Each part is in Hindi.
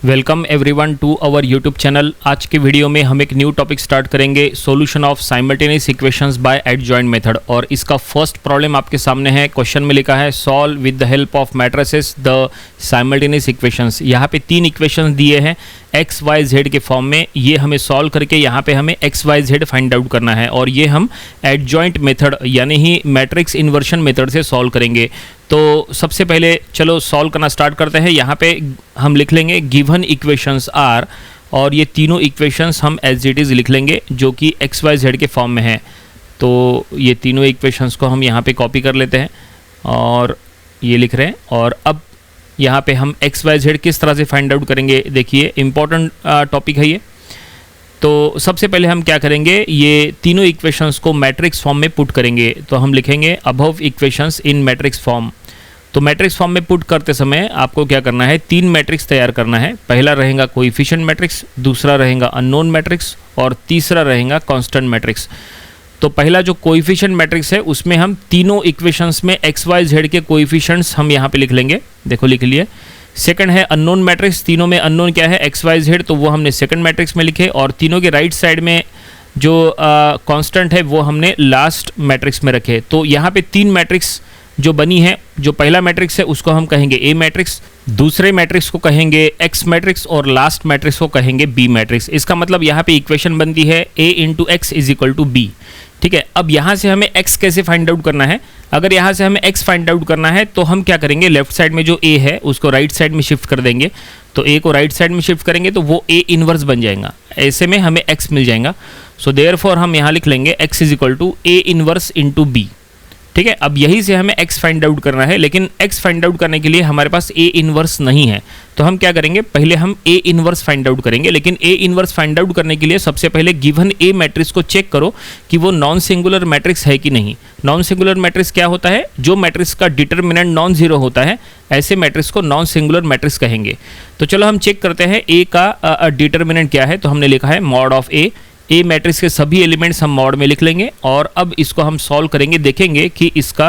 Welcome everyone to our YouTube channel. आज के वीडियो में हम एक न्यू टॉपिक स्टार्ट करेंगे, solution of simultaneous equations by adjoint method. और इसका फर्स्ट प्रॉब्लम आपके सामने है। क्वेश्चन में लिखा है solve with the help of matrices the simultaneous equations. यहाँ पे तीन इक्वेशंस दिए हैं एक्स वाई जेड के फॉर्म में। ये हमें सॉल्व करके यहाँ पे हमें X Y Z find out करना है और ये हम एडजॉइंट मेथड यानी ही मैट्रिक्स इन्वर्शन मेथड से सॉल्व करेंगे। तो सबसे पहले चलो सॉल्व करना स्टार्ट करते हैं। यहाँ पे हम लिख लेंगे गिवन इक्वेशंस आर, और ये तीनों इक्वेशंस हम एज इट इज़ लिख लेंगे जो कि एक्स वाई जेड के फॉर्म में है। तो ये तीनों इक्वेशंस को हम यहाँ पे कॉपी कर लेते हैं और ये लिख रहे हैं। और अब यहाँ पे हम एक्स वाई जेड किस तरह से फाइंड आउट करेंगे, देखिए इंपॉर्टेंट टॉपिक है ये। तो सबसे पहले हम क्या करेंगे, ये तीनों इक्वेशंस को मैट्रिक्स फॉर्म में पुट करेंगे। तो हम लिखेंगे अबव इक्वेशंस इन मैट्रिक्स फॉर्म। तो मैट्रिक्स फॉर्म में पुट करते समय आपको क्या करना है, तीन मैट्रिक्स तैयार करना है। पहला रहेगा कोएफिशिएंट मैट्रिक्स, दूसरा रहेगा अननोन मैट्रिक्स और तीसरा रहेगा कांस्टेंट मैट्रिक्स। तो पहला जो कोएफिशिएंट मैट्रिक्स है उसमें हम तीनों इक्वेशंस में एक्स वाई जेड के कोएफिशिएंट्स हम यहाँ पे लिख लेंगे, देखो लिख लिए। सेकंड है अननोन मैट्रिक्स, तीनों में अननोन क्या है एक्स वाई जेड, तो वो हमने सेकंड मैट्रिक्स में लिखे। और तीनों के राइट साइड में जो कांस्टेंट है वो हमने लास्ट मैट्रिक्स में रखे। तो यहाँ पे तीन मैट्रिक्स जो बनी है, जो पहला मैट्रिक्स है उसको हम कहेंगे ए मैट्रिक्स, दूसरे मैट्रिक्स को कहेंगे एक्स मैट्रिक्स और लास्ट मैट्रिक्स को कहेंगे बी मैट्रिक्स। इसका मतलब यहाँ पे इक्वेशन बनती है A into X is equal to B. ठीक है, अब यहाँ से हमें x कैसे फाइंड आउट करना है। अगर यहाँ से हमें x फाइंड आउट करना है तो हम क्या करेंगे, लेफ्ट साइड में जो a है उसको राइट साइड में शिफ्ट कर देंगे। तो a को राइट साइड में शिफ्ट करेंगे तो वो a इनवर्स बन जाएगा, ऐसे में हमें x मिल जाएगा। सो देयरफॉर हम यहाँ लिख लेंगे x is equal to a inverse into B. ठीक है, अब यही से हमें x फाइंड आउट करना है, लेकिन x फाइंड आउट करने के लिए हमारे पास a इनवर्स नहीं है। तो हम क्या करेंगे, पहले हम a इनवर्स फाइंड आउट करेंगे। लेकिन a इनवर्स फाइंड आउट करने के लिए सबसे पहले गिवन a मैट्रिक्स को चेक करो कि वो नॉन सिंगुलर मैट्रिक्स है कि नहीं। नॉन सिंगुलर मैट्रिक्स क्या होता है, जो मैट्रिक्स का डिटरमिनेंट नॉन जीरो होता है, ऐसे मैट्रिक्स को नॉन सिंगुलर मैट्रिक्स कहेंगे। तो चलो हम चेक करते हैं a का डिटरमिनेंट क्या है। तो हमने लिखा है मॉड ऑफ ए मैट्रिक्स के सभी एलिमेंट्स हम मॉड में लिख लेंगे। और अब इसको हम सॉल्व करेंगे, देखेंगे कि इसका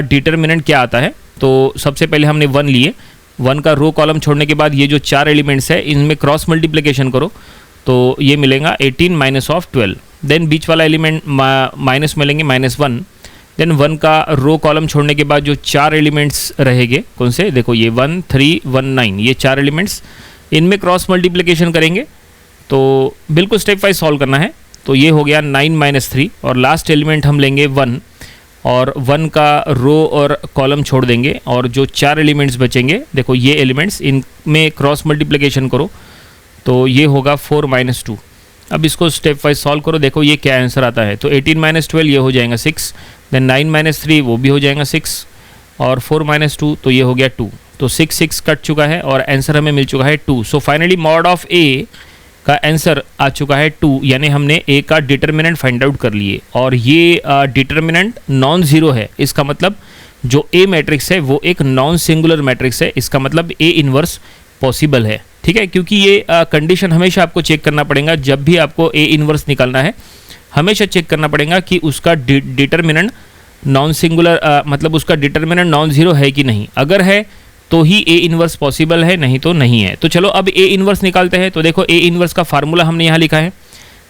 डिटरमिनेंट क्या आता है। तो सबसे पहले हमने 1 लिए, 1 का रो कॉलम छोड़ने के बाद ये जो चार एलिमेंट्स है इनमें क्रॉस मल्टीप्लिकेशन करो तो ये मिलेगा 18 माइनस ऑफ 12। देन बीच वाला एलिमेंट माइनस मिलेंगे -1। देन 1 का रो कॉलम छोड़ने के बाद जो चार एलिमेंट्स रहेंगे, कौन से, देखो ये 1 3 1 9, ये चार एलिमेंट्स, इनमें क्रॉस मल्टीप्लिकेशन करेंगे। तो बिल्कुल स्टेप वाइज सॉल्व करना है। तो ये हो गया 9 माइनस 3 और लास्ट एलिमेंट हम लेंगे 1 और 1 का रो और कॉलम छोड़ देंगे और जो चार एलिमेंट्स बचेंगे, देखो ये एलिमेंट्स, इनमें क्रॉस मल्टीप्लिकेशन करो तो ये होगा 4 माइनस 2। अब इसको स्टेप वाइज सॉल्व करो, देखो ये क्या आंसर आता है। तो 18 माइनस 12 ये हो जाएगा 6, देन 9 माइनस 3 वो भी हो जाएगा 6 और 4 माइनस 2 तो ये हो गया 2। तो 6 कट चुका है और आंसर हमें मिल चुका है 2। सो फाइनली मॉड ऑफ ए का आंसर आ चुका है 2, यानी हमने a का डिटरमिनेंट फाइंड आउट कर लिए। और ये डिटरमिनेंट नॉन जीरो है, इसका मतलब जो a मैट्रिक्स है वो एक नॉन सिंगुलर मैट्रिक्स है, इसका मतलब a इनवर्स पॉसिबल है। ठीक है, क्योंकि ये कंडीशन हमेशा आपको चेक करना पड़ेगा। जब भी आपको a इनवर्स निकालना है हमेशा चेक करना पड़ेगा कि उसका डिटरमिनेंट नॉन सिंगुलर, मतलब उसका डिटरमिनेंट नॉन जीरो है कि नहीं। अगर है तो ही ए इनवर्स पॉसिबल है, नहीं तो नहीं है। तो चलो अब ए इनवर्स निकालते हैं। तो देखो ए इनवर्स का फार्मूला हमने यहाँ लिखा है,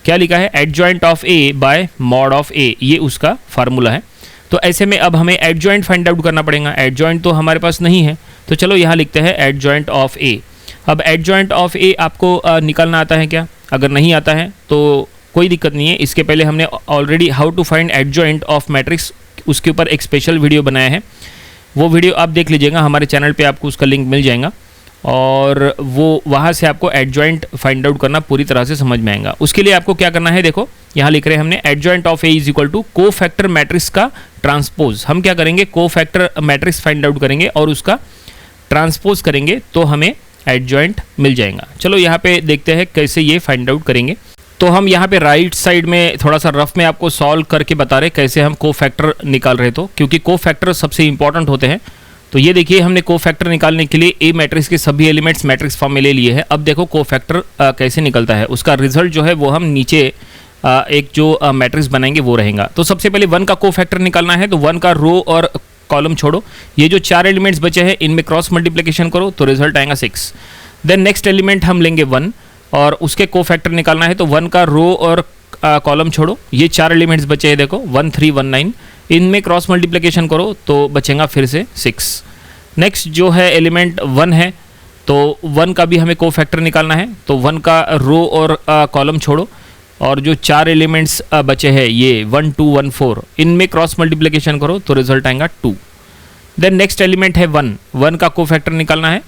क्या लिखा है, adjoint of A by mod of A, ये उसका फार्मूला है। तो ऐसे में अब हमें एडजॉइंट फाइंड आउट करना पड़ेगा। एडजॉइंट तो हमारे पास नहीं है, तो चलो यहाँ लिखते हैं एडजॉइंट ऑफ ए। अब एडजॉइंट ऑफ ए आपको निकालना आता है क्या, अगर नहीं आता है तो कोई दिक्कत नहीं है। इसके पहले हमने already how to find adjoint of matrix, उसके ऊपर एक स्पेशल वीडियो बनाया है, वो वीडियो आप देख लीजिएगा, हमारे चैनल पे आपको उसका लिंक मिल जाएगा और वो वहाँ से आपको एडजॉइंट फाइंड आउट करना पूरी तरह से समझ में आएगा। उसके लिए आपको क्या करना है, देखो यहाँ लिख रहे हैं हमने adjoint of A is equal to cofactor matrix का ट्रांसपोज। हम क्या करेंगे, को फैक्टर मैट्रिक्स फाइंड आउट करेंगे और उसका ट्रांसपोज करेंगे तो हमें एडजॉइंट मिल जाएगा। चलो यहाँ पे देखते हैं कैसे ये फाइंड आउट करेंगे। तो हम यहाँ पे राइट साइड में थोड़ा सा रफ में आपको सॉल्व करके बता रहे कैसे हम को फैक्टर निकाल रहे, तो क्योंकि को फैक्टर सबसे इंपॉर्टेंट होते हैं। तो ये देखिए हमने को फैक्टर निकालने के लिए ए मैट्रिक्स के सभी एलिमेंट्स मैट्रिक्स फॉर्म में ले लिए हैं। अब देखो को फैक्टर कैसे निकलता है, उसका रिजल्ट जो है वो हम नीचे एक जो मैट्रिक्स बनाएंगे वो रहेगा। तो सबसे पहले 1 का को फैक्टर निकालना है, तो 1 का रो और कॉलम छोड़ो, ये जो चार एलिमेंट्स बचे हैं इनमें क्रॉस मल्टीप्लिकेशन करो तो रिजल्ट आएगा 6। देन नेक्स्ट एलिमेंट हम लेंगे 1 और उसके कोफैक्टर निकालना है, तो 1 का रो और कॉलम छोड़ो, ये 4 एलिमेंट्स बचे हैं देखो 1 3 1 9, इनमें क्रॉस मल्टीप्लिकेशन करो तो बचेगा फिर से 6। नेक्स्ट जो है एलिमेंट 1 है, तो 1 का भी हमें कोफैक्टर निकालना है, तो 1 का रो और कॉलम छोड़ो और जो 4 एलिमेंट्स बचे हैं ये 1 2 1 4, इनमें क्रॉस मल्टीप्लिकेशन करो तो रिजल्ट आएगा 2। देन नेक्स्ट एलिमेंट है 1 का कोफैक्टर निकालना है,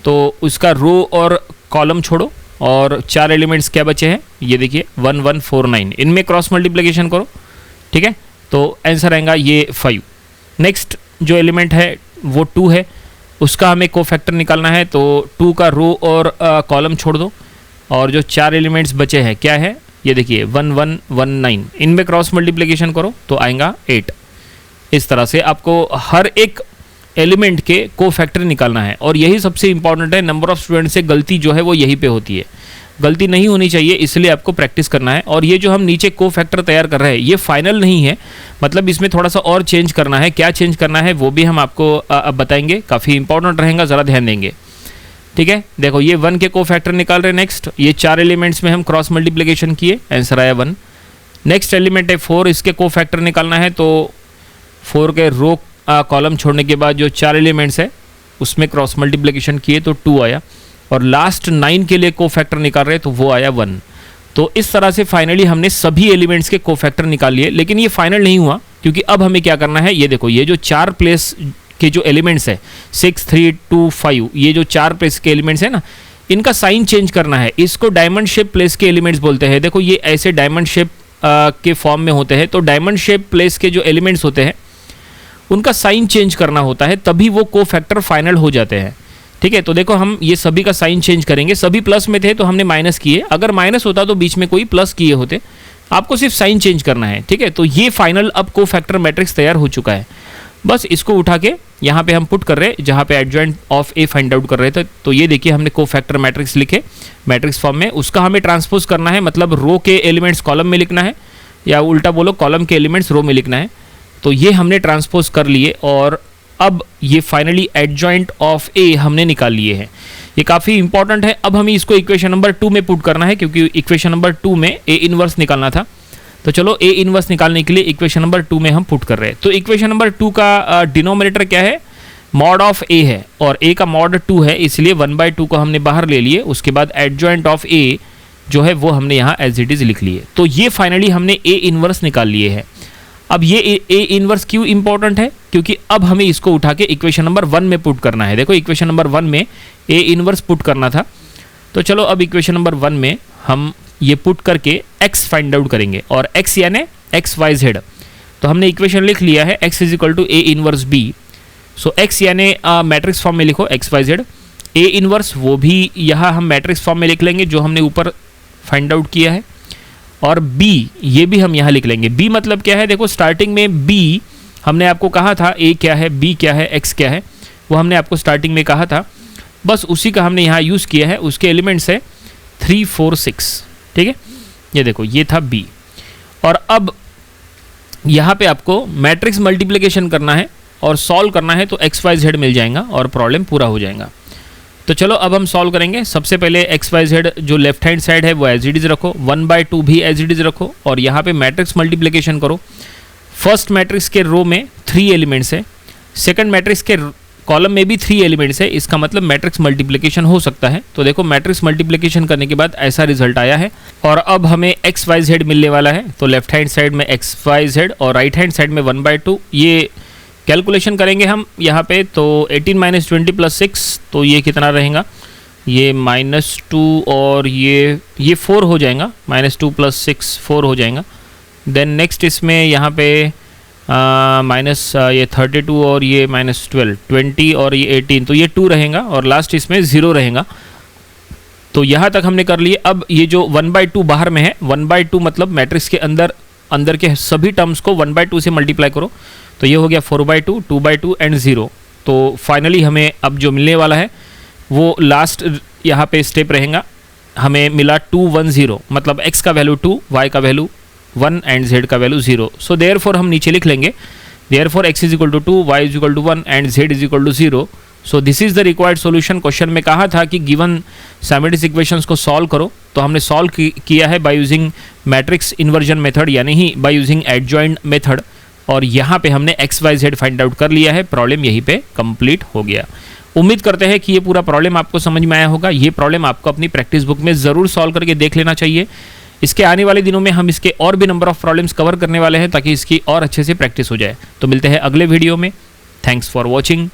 तो उसका रो और कॉलम छोड़ो और 4 एलिमेंट्स क्या बचे हैं ये देखिए 1 1 4 9, इनमें क्रॉस मल्टीप्लिकेशन करो, ठीक है, तो आंसर आएगा ये 5। नेक्स्ट जो एलिमेंट है वो 2 है, उसका हमें कोफैक्टर निकालना है, तो 2 का रो और कॉलम छोड़ दो और जो 4 एलिमेंट्स बचे हैं क्या है ये देखिए 1 1 1 9, इनमें क्रॉस मल्टीप्लिकेशन करो तो आएगा 8। इस तरह से आपको हर एक एलिमेंट के कोफैक्टर निकालना है और यही सबसे इंपॉर्टेंट है। नंबर ऑफ स्टूडेंट से गलती जो है वो यहीं पे होती है, गलती नहीं होनी चाहिए, इसलिए आपको प्रैक्टिस करना है। और ये जो हम नीचे कोफैक्टर तैयार कर रहे हैं ये फाइनल नहीं है, मतलब इसमें थोड़ा सा और चेंज करना है, क्या चेंज करना है वो भी हम आपको अब बताएंगे, काफ़ी इंपॉर्टेंट रहेगा, ज़रा ध्यान देंगे, ठीक है। देखो ये 1 के कोफैक्टर निकाल रहे हैं, नेक्स्ट ये 4 एलिमेंट्स में हम क्रॉस मल्टीप्लिकेशन किए, आंसर आया 1। नेक्स्ट एलिमेंट है 4, इसके कोफैक्टर निकालना है, तो 4 के रो कॉलम छोड़ने के बाद जो 4 एलिमेंट्स है उसमें क्रॉस मल्टीप्लिकेशन किए तो 2 आया, और लास्ट 9 के लिए कोफैक्टर निकाल रहे हैं तो वो आया 1। तो इस तरह से फाइनली हमने सभी एलिमेंट्स के कोफैक्टर निकाल लिए, लेकिन ये फाइनल नहीं हुआ क्योंकि अब हमें क्या करना है, ये देखो ये जो 4 प्लेस के जो एलिमेंट्स है 6 3 2 5, ये जो 4 प्लेस के एलिमेंट्स है ना, इनका साइन चेंज करना है, इसको डायमंड शेप प्लेस के एलिमेंट्स बोलते हैं। देखो ये ऐसे डायमंड शेप के फॉर्म में होते हैं, तो डायमंड शेप प्लेस के जो एलिमेंट्स होते हैं उनका साइन चेंज करना होता है, तभी वो कोफैक्टर फाइनल हो जाते हैं, ठीक है। तो देखो हम ये सभी का साइन चेंज करेंगे, सभी प्लस में थे तो हमने माइनस किए, अगर माइनस होता तो बीच में कोई प्लस किए होते, आपको सिर्फ साइन चेंज करना है, ठीक है। तो ये फाइनल अब कोफैक्टर मैट्रिक्स तैयार हो चुका है, बस इसको उठा के यहाँ पे हम पुट कर रहे हैं जहाँ पे adjoint of A find out कर रहे थे। तो ये देखिए हमने कोफैक्टर मैट्रिक्स लिखे मैट्रिक्स फॉर्म में, उसका हमें ट्रांसपोज करना है, मतलब रो के एलिमेंट्स कॉलम में लिखना है, या उल्टा बोलो कॉलम के एलिमेंट्स रो में लिखना है। तो ये हमने ट्रांसपोज कर लिए और अब ये फाइनली एडजॉइंट ऑफ ए हमने निकाल लिए हैं। ये काफ़ी इंपॉर्टेंट है। अब हमें इसको इक्वेशन नंबर 2 में पुट करना है, क्योंकि इक्वेशन नंबर 2 में ए इनवर्स निकालना था। तो चलो ए इनवर्स निकालने के लिए इक्वेशन नंबर 2 में हम पुट कर रहे हैं। तो इक्वेशन नंबर 2 का डिनोमिनेटर क्या है, मॉड ऑफ ए है, और ए का मॉड 2 है, इसलिए 1/2 को हमने बाहर ले लिए। उसके बाद एडजॉइंट ऑफ ए जो है वो हमने यहाँ एज इट इज लिख लिए। तो ये फाइनली हमने ए इनवर्स निकाल लिए है। अब ये ए इनवर्स क्यों इंपॉर्टेंट है, क्योंकि अब हमें इसको उठा के इक्वेशन नंबर 1 में पुट करना है। देखो इक्वेशन नंबर 1 में ए इनवर्स पुट करना था, तो चलो अब इक्वेशन नंबर 1 में हम ये पुट करके x फाइंड आउट करेंगे, और x यानी एक्स वाई जेड। तो हमने इक्वेशन लिख लिया है x = A inverse b। So x यानी मैट्रिक्स फॉर्म में लिखो X Y Z, A inverse वो भी यहाँ हम मैट्रिक्स फॉर्म में लिख लेंगे जो हमने ऊपर फाइंड आउट किया है, और b ये भी हम यहाँ लिख लेंगे। b मतलब क्या है, देखो स्टार्टिंग में b हमने आपको कहा था a क्या है, b क्या है, x क्या है, वो हमने आपको स्टार्टिंग में कहा था, बस उसी का हमने यहाँ यूज़ किया है। उसके एलिमेंट्स है 3 4 6, ठीक है। ये देखो ये था b, और अब यहाँ पे आपको मैट्रिक्स मल्टीप्लिकेशन करना है और सॉल्व करना है, तो एक्स वाई जेड मिल जाएगा और प्रॉब्लम पूरा हो जाएगा। तो चलो अब हम सॉल्व करेंगे। सबसे पहले एक्स वाई जेड जो लेफ्ट हैंड साइड है वो एज इट इज रखो, 1/2 भी एज इट इज रखो, और यहाँ पे मैट्रिक्स मल्टीप्लिकेशन करो। फर्स्ट मैट्रिक्स के रो में 3 एलिमेंट्स है, सेकंड मैट्रिक्स के कॉलम में भी 3 एलिमेंट्स है, इसका मतलब मैट्रिक्स मल्टीप्लिकेशन हो सकता है। तो देखो मैट्रिक्स मल्टीप्लिकेशन करने के बाद ऐसा रिजल्ट आया है, और अब हमें एक्स वाई जेड मिलने वाला है। तो लेफ्ट हैंड साइड में एक्स वाई जेड और राइट हैंड साइड में 1/2। ये कैलकुलेशन करेंगे हम यहाँ पे, तो 18 - 20 + 6, तो ये कितना रहेगा, ये -2 और ये 4 हो जाएगा, -2 + 6 4 हो जाएगा। देन नेक्स्ट इसमें यहाँ पे माइनस ये 32 और ये -12 20 और ये 18, तो ये 2 रहेगा, और लास्ट इसमें 0 रहेगा। तो यहाँ तक हमने कर लिए। अब ये जो 1/2 बाहर में है, 1/2 मतलब मैट्रिक्स के अंदर के सभी टर्म्स को 1/2 से मल्टीप्लाई करो, तो ये हो गया 4/2 2/2 एंड 0। तो फाइनली हमें अब जो मिलने वाला है वो लास्ट यहाँ पे स्टेप रहेगा। हमें मिला 2 1 0, मतलब x का वैल्यू 2, y का वैल्यू 1 एंड z का वैल्यू 0। सो देयरफॉर हम नीचे लिख लेंगे therefore x = 2, y = 1 and z = 0। So this is the required solution. Question में कहा था कि गिवन साइमल्टेनियस इक्वेशंस को सॉल्व करो, तो हमने सॉल्व किया है by using matrix inversion method, यानी ही बाय यूजिंग एडजॉइंट मेथड, और यहाँ पे हमने x Y Z find out कर लिया है। प्रॉब्लम यहीं पे कंप्लीट हो गया। उम्मीद करते हैं कि ये पूरा प्रॉब्लम आपको समझ में आया होगा। ये प्रॉब्लम आपको अपनी प्रैक्टिस बुक में ज़रूर सॉल्व करके देख लेना चाहिए। इसके आने वाले दिनों में हम इसके और भी नंबर ऑफ प्रॉब्लम्स कवर करने वाले हैं ताकि इसकी और अच्छे से प्रैक्टिस हो जाए। तो मिलते हैं अगले वीडियो में। Thanks for watching.